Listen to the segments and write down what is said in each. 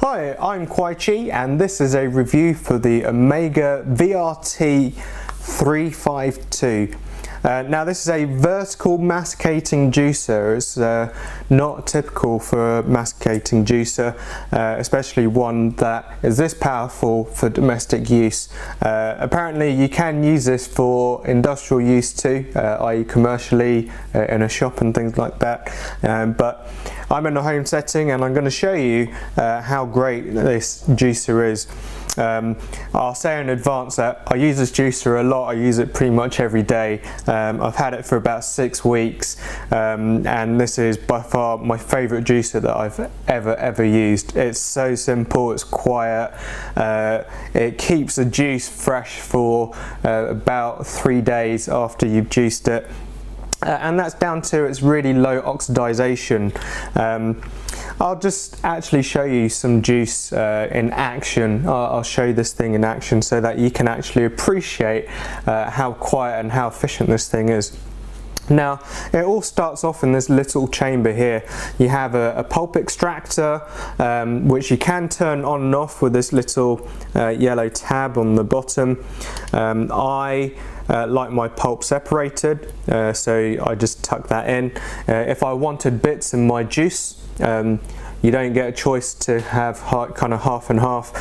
Hi, I'm Kwai Chi and this is a review for the Omega VRT 352. Now this is a vertical masticating juicer. It's not typical for a masticating juicer, especially one that is this powerful for domestic use. Apparently you can use this for industrial use too, i.e. commercially in a shop and things like that. But I'm in a home setting and I'm going to show you how great this juicer is. I'll say in advance that I use this juicer a lot. I use it pretty much every day. I've had it for about 6 weeks, and this is by far my favourite juicer that I've ever used. It's so simple, it's quiet, it keeps the juice fresh for about 3 days after you've juiced it. And that's down to its really low oxidization. I'll just actually show you some juice in action. I'll show you this thing in action so that you can actually appreciate how quiet and how efficient this thing is. Now, it all starts off in this little chamber here. You have a pulp extractor, which you can turn on and off with this little yellow tab on the bottom. I like my pulp separated, so I just tuck that in. If I wanted bits in my juice, you don't get a choice to have kind of half and half.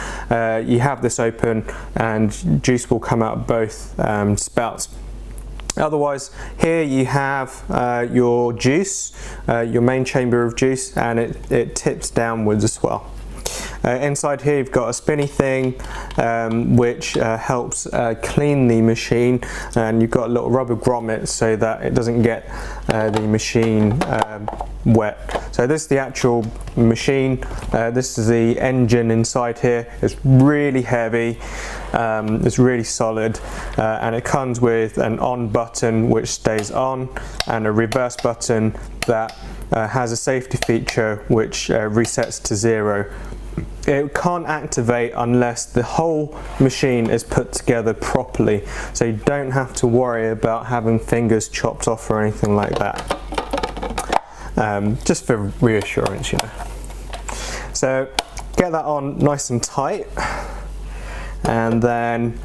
You have this open and juice will come out both spouts. Otherwise, here you have your juice, your main chamber of juice, and it tips downwards as well. Inside here you've got a spinny thing which helps clean the machine, and you've got a little rubber grommet so that it doesn't get the machine wet. So this is the actual machine. This is the engine inside here. It's really heavy, it's really solid, and it comes with an on button which stays on and a reverse button that has a safety feature which resets to 0. It can't activate unless the whole machine is put together properly, so you don't have to worry about having fingers chopped off or anything like that. Just for reassurance, you know. So get that on nice and tight, and then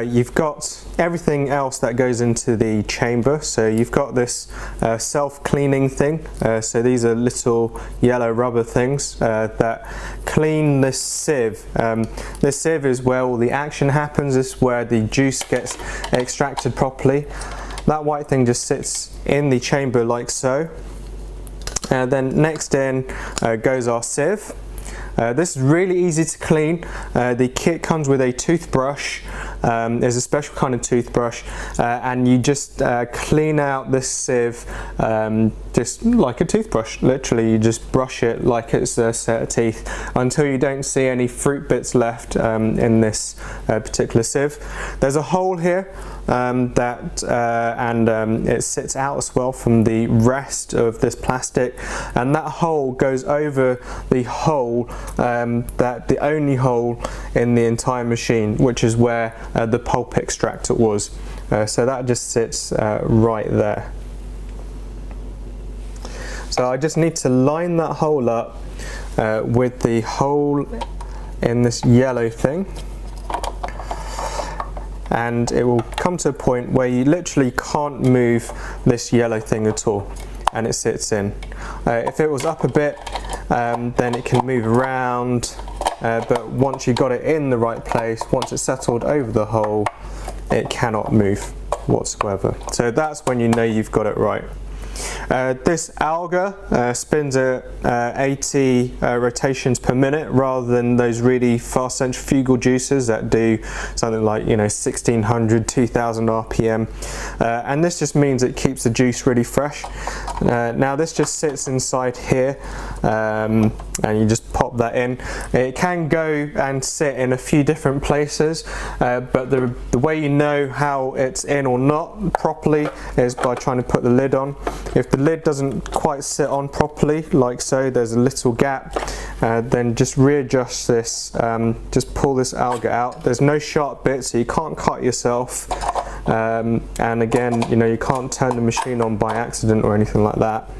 you've got everything else that goes into the chamber. So you've got this self-cleaning thing. So these are little yellow rubber things that clean this sieve. This sieve is where all the action happens. This is where the juice gets extracted properly. That white thing just sits in the chamber like so. Then next in goes our sieve. This is really easy to clean. The kit comes with a toothbrush. There's a special kind of toothbrush, and you just clean out this sieve just like a toothbrush. Literally, you just brush it like it's a set of teeth until you don't see any fruit bits left in this particular sieve. There's a hole here and it sits out as well from the rest of this plastic, and that hole goes over the hole, the only hole in the entire machine, which is where the pulp extractor was. So that just sits right there. So I just need to line that hole up with the hole in this yellow thing, and it will come to a point where you literally can't move this yellow thing at all, and it sits in. If it was up a bit, then it can move around, but once you've got it in the right place, once it's settled over the hole, it cannot move whatsoever. So that's when you know you've got it right. This Alga spins at 80 rotations per minute rather than those really fast centrifugal juicers that do something like 1600, 2000 RPM, and this just means it keeps the juice really fresh. Now this just sits inside here, and you just pop that in. It can go and sit in a few different places, but the way you know how it's in or not properly is by trying to put the lid on. If the lid doesn't quite sit on properly, like so, there's a little gap, then just readjust this, just pull this Alga out. There's no sharp bits, so you can't cut yourself, and again, you can't turn the machine on by accident or anything like that.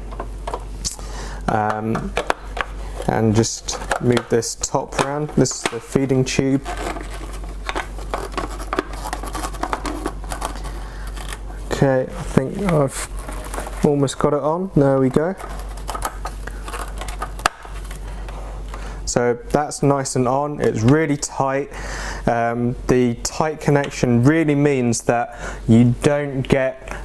and just move this top round. This is the feeding tube. Okay, I think I've almost got it on. There we go. So that's nice and on. It's really tight. The tight connection really means that you don't get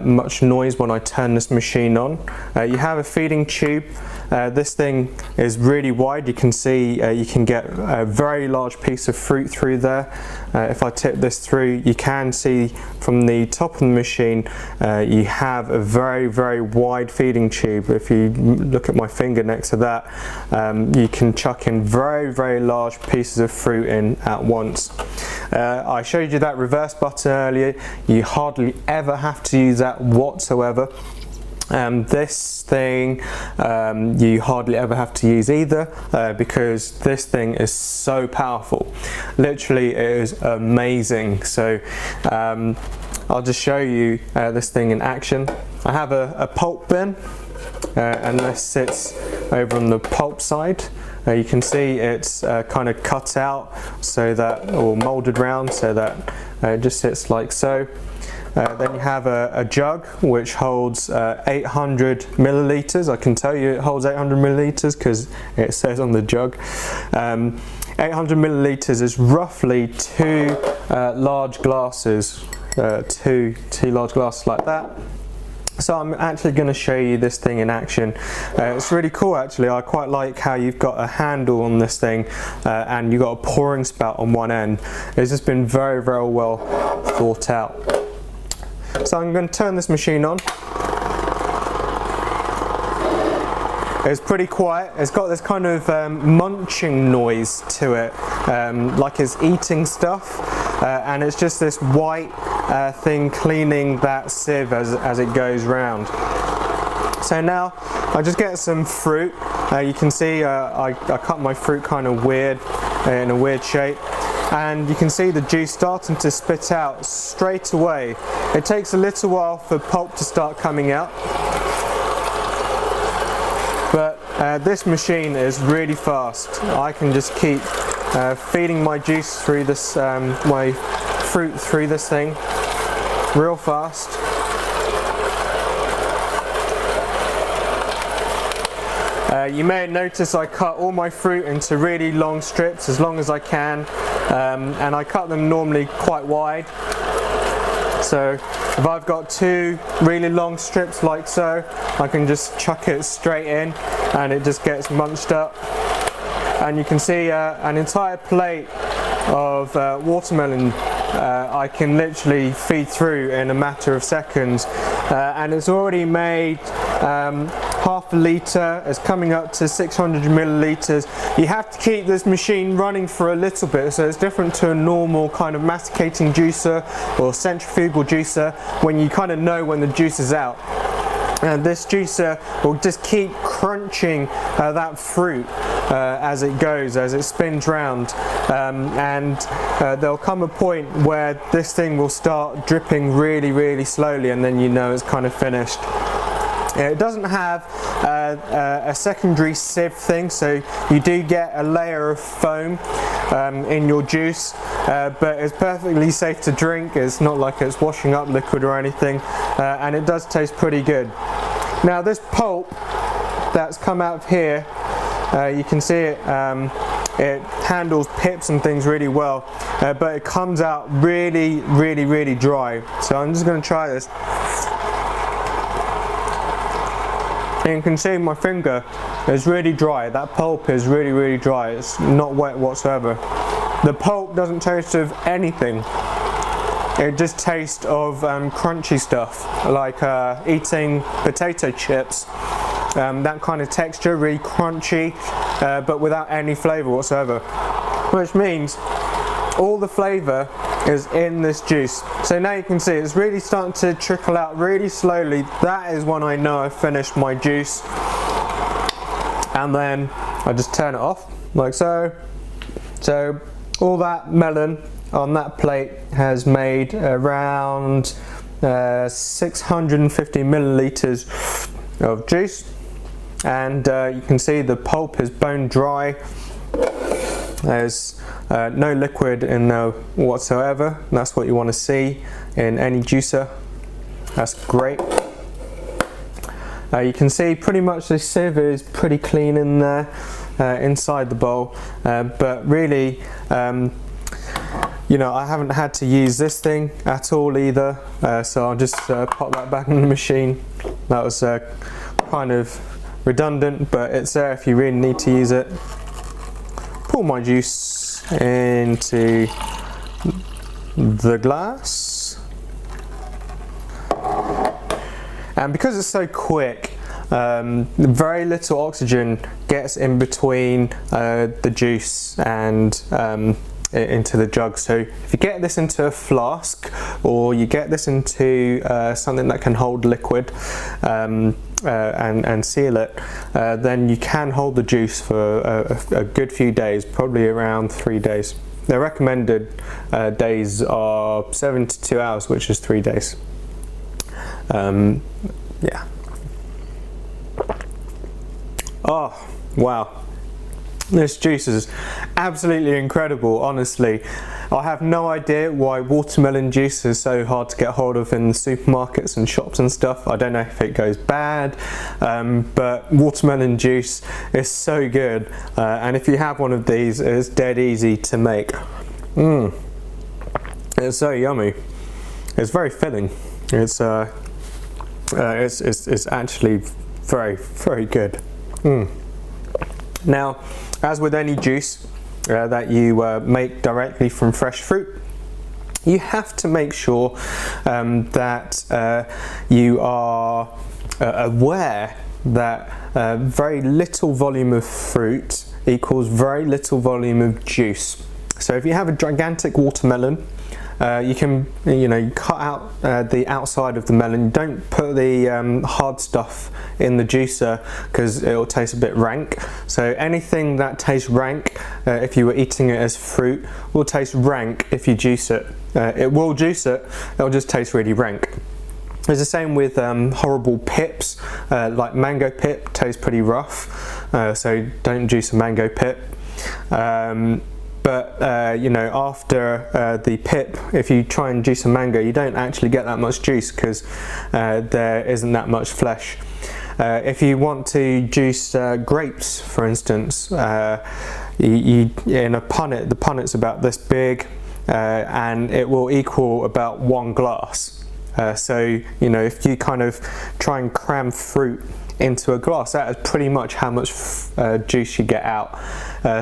much noise when I turn this machine on. You have a feeding tube. This thing is really wide. You can see you can get a very large piece of fruit through there. If I tip this through, you can see from the top of the machine you have a very wide feeding tube. If you look at my finger next to that, you can chuck in very large pieces of fruit in at once. I showed you that reverse button earlier. You hardly ever have to use that whatsoever. This thing you hardly ever have to use either, because this thing is so powerful. Literally, it is amazing. So I'll just show you this thing in action. I have a pulp bin, and this sits over on the pulp side. You can see it's kind of cut out so that, or molded round so that it just sits like so. Then you have a jug which holds 800 milliliters. I can tell you it holds 800 milliliters because it says on the jug. 800 milliliters is roughly two large glasses, two large glasses like that. So I'm actually going to show you this thing in action. It's really cool actually. I quite like how you've got a handle on this thing and you've got a pouring spout on one end. It's just been very well thought out. So I'm going to turn this machine on. It's pretty quiet. It's got this kind of munching noise to it, like it's eating stuff, and it's just this white thing cleaning that sieve as it goes round. So now I just get some fruit. You can see I cut my fruit kind of weird, in a weird shape. And you can see the juice starting to spit out straight away. It takes a little while for pulp to start coming out, but this machine is really fast. I can just keep feeding my juice through this, my fruit through this thing real fast. You may notice I cut all my fruit into really long strips, as long as I can, and I cut them normally quite wide. So if I've got two really long strips like so, I can just chuck it straight in and it just gets munched up. And you can see an entire plate of watermelon I can literally feed through in a matter of seconds, and it's already made half a litre. It's coming up to 600 milliliters. You have to keep this machine running for a little bit, so it's different to a normal kind of masticating juicer or centrifugal juicer when you kind of know when the juice is out. And this juicer will just keep crunching that fruit as it goes, as it spins round, and there'll come a point where this thing will start dripping really slowly, and then you know it's kind of finished. It doesn't have a secondary sieve thing, so you do get a layer of foam in your juice, but it's perfectly safe to drink. It's not like it's washing up liquid or anything, and it does taste pretty good. Now this pulp that's come out of here, you can see it, it handles pips and things really well, but it comes out really dry. So I'm just going to try this. And you can see my finger is really dry. That pulp is really dry. It's not wet whatsoever. The pulp doesn't taste of anything. It just tastes of crunchy stuff, like eating potato chips. That kind of texture, really crunchy, but without any flavour whatsoever. Which means all the flavour is in this juice. So now you can see it's really starting to trickle out really slowly. That is when I know I've finished my juice. And then I just turn it off, like so. So all that melon on that plate has made around 650 milliliters of juice. and you can see the pulp is bone dry. There's no liquid in there whatsoever. That's what you want to see in any juicer. That's great. You can see pretty much the sieve is pretty clean in there inside the bowl, but really you know, I haven't had to use this thing at all either, so I'll just pop that back in the machine. That was kind of redundant, but it's there if you really need to use it. Pour my juice into the glass, and because it's so quick, very little oxygen gets in between the juice and into the jug. So if you get this into a flask, or you get this into something that can hold liquid and seal it, then you can hold the juice for a good few days, probably around 3 days. The recommended days are 7 to 2 hours, which is 3 days. Yeah. Oh, wow. This juice is absolutely incredible, honestly. I have no idea why watermelon juice is so hard to get hold of in the supermarkets and shops and stuff. I don't know if it goes bad, but watermelon juice is so good. And if you have one of these, it's dead easy to make. It's so yummy. It's very filling. It's actually very, very good. Now, as with any juice that you make directly from fresh fruit, you have to make sure that you are aware that very little volume of fruit equals very little volume of juice. So if you have a gigantic watermelon, you can, you cut out the outside of the melon. Don't put the hard stuff in the juicer because it will taste a bit rank. So anything that tastes rank, if you were eating it as fruit, will taste rank if you juice it. It will juice it, it'll just taste really rank. It's the same with horrible pips, like mango pip tastes pretty rough, so don't juice a mango pip. But after the pip, if you try and juice a mango, you don't actually get that much juice because there isn't that much flesh. If you want to juice grapes, for instance, in a punnet, the punnet's about this big, and it will equal about 1 glass. So if you kind of try and cram fruit into a glass, that is pretty much how much juice you get out.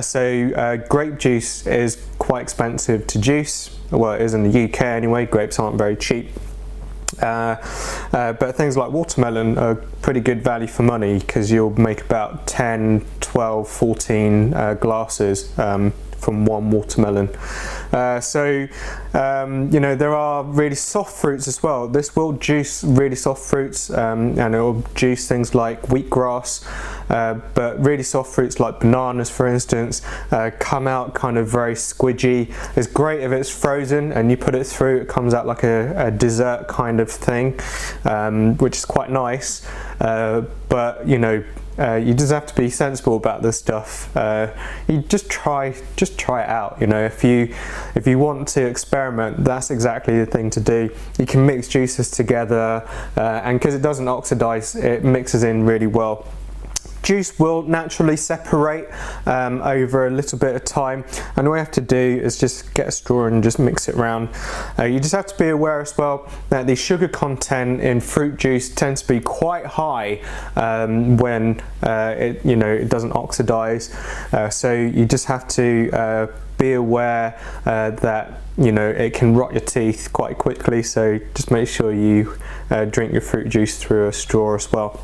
So grape juice is quite expensive to juice. Well, it is in the UK anyway. Grapes aren't very cheap. But things like watermelon are pretty good value for money because you'll make about 10, 12, 14 glasses from one watermelon. There are really soft fruits as well. This will juice really soft fruits, and it will juice things like wheatgrass, but really soft fruits like bananas, for instance, come out kind of very squidgy. It's great if it's frozen and you put it through, it comes out like a dessert kind of thing, which is quite nice, but you just have to be sensible about this stuff. You just try it out. If you want to experiment, that's exactly the thing to do. You can mix juices together, and because it doesn't oxidize, it mixes in really well. Juice will naturally separate over a little bit of time, and all you have to do is just get a straw and just mix it around. You just have to be aware as well that the sugar content in fruit juice tends to be quite high when it doesn't oxidize. So you just have to be aware that it can rot your teeth quite quickly. So just make sure you drink your fruit juice through a straw as well.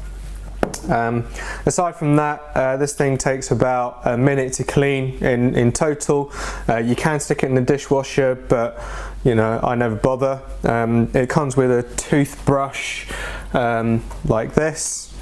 Aside from that, this thing takes about a minute to clean in total. You can stick it in the dishwasher, but I never bother. It comes with a toothbrush like this,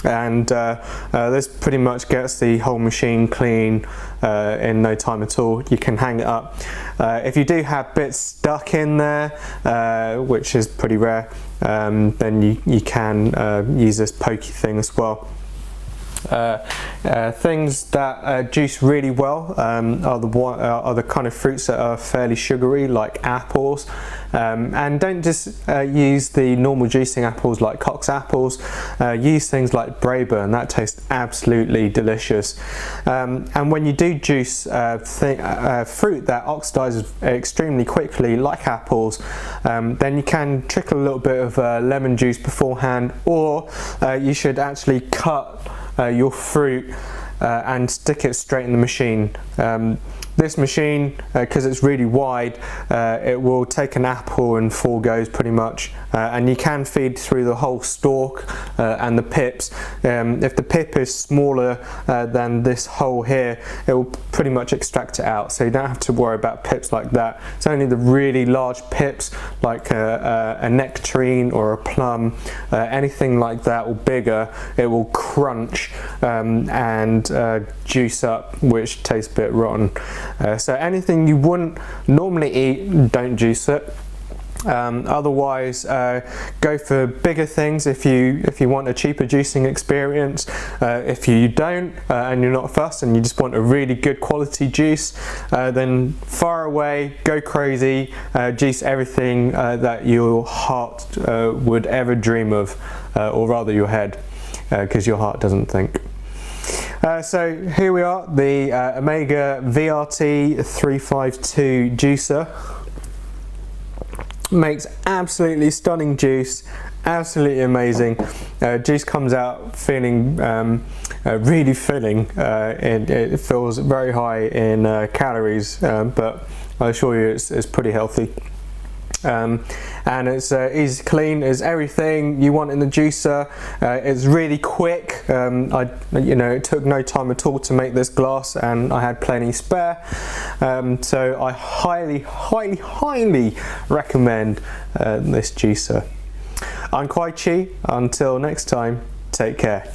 and this pretty much gets the whole machine clean in no time at all. You can hang it up. If you do have bits stuck in there, which is pretty rare, then you can use this pokey thing as well. Things that juice really well are the kind of fruits that are fairly sugary, like apples, and don't just use the normal juicing apples like Cox apples. Use things like Braeburn, that tastes absolutely delicious. And when you do juice fruit that oxidizes extremely quickly, like apples, then you can trickle a little bit of lemon juice beforehand, or you should actually cut your fruit and stick it straight in the machine. This machine, because it's really wide, it will take an apple in 4 goes pretty much, and you can feed through the whole stalk and the pips. If the pip is smaller than this hole here, it will pretty much extract it out, so you don't have to worry about pips like that. It's only the really large pips like a nectarine or a plum, anything like that or bigger, it will crunch and juice up, which tastes a bit rotten. So anything you wouldn't normally eat, don't juice it. Otherwise, go for bigger things if you want a cheaper juicing experience. If you don't and you're not fussed and you just want a really good quality juice, then far away, go crazy, juice everything that your heart would ever dream of, or rather your head, because your heart doesn't think. So here we are, the Omega VRT 352 juicer. Makes absolutely stunning juice, absolutely amazing. Juice comes out feeling really filling. It feels very high in calories, but I assure you it's pretty healthy. And it's easy to clean, it's everything you want in the juicer. It's really quick. It took no time at all to make this glass, and I had plenty spare. So I highly recommend this juicer. I'm Kwai Chi. Until next time, take care.